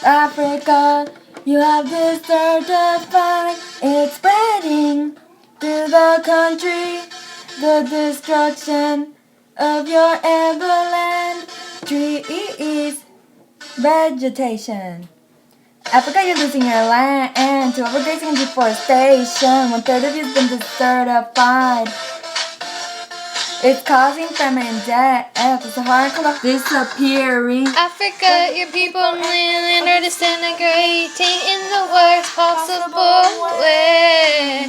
Africa, you have desertified. It's spreading through the country. The destruction of your everland trees, vegetation. Africa, you're losing your land to overgrazing and deforestation. 1/3 of you've been desertified. It's causing famine and death. The Sahara disappearing. Africa, your people and land are disintegrating in the worst possible way.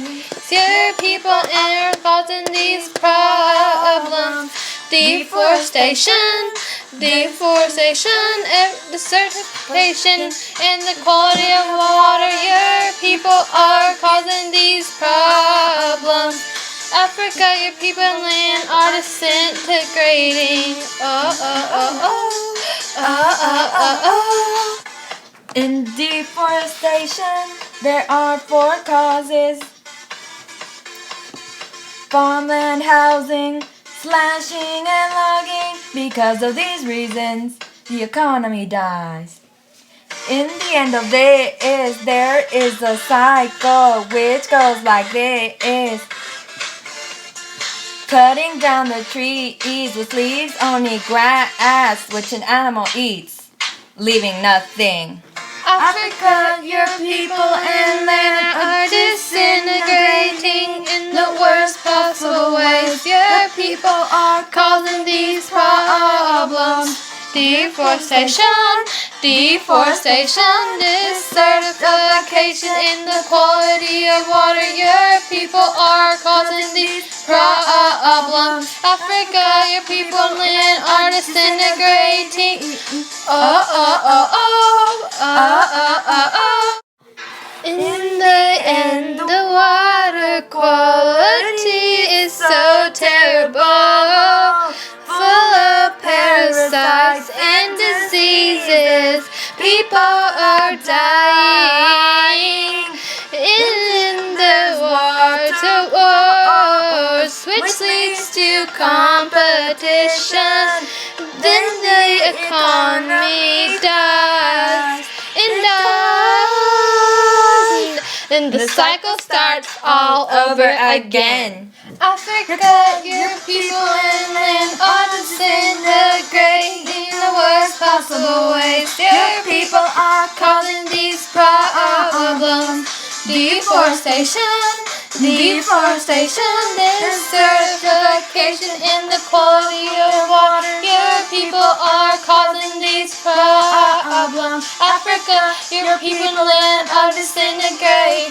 Your people are causing these problems. Deforestation, desertification, and the quality of water. Your people are causing these problems. Africa, your people and land are disintegrating. In deforestation, there are 4 causes: farmland, housing, slashing, and logging. Because of these reasons, the economy dies. In the end of this, there is a cycle which goes like this. Cutting down the trees with leaves, only grass, which an animal eats, leaving nothing. Africa, your people and land are disintegrating in the worst possible ways. Your people are causing these problems. Deforestation, desertification, in the quality of water. Your people are causing these problems. Africa, your people and land are disintegrating. In the end, the water quality is so terrible, full of parasites and diseases. People are dying in the water wars, which leads to competition. Then the economy dies and dies, and the cycle starts all over again. Africa, your people and land are disintegrating in the worst possible ways. Your people are causing these problems. Deforestation, desertification, in the quality of water. Your people are causing these problems. Africa, your people and land are disintegrating.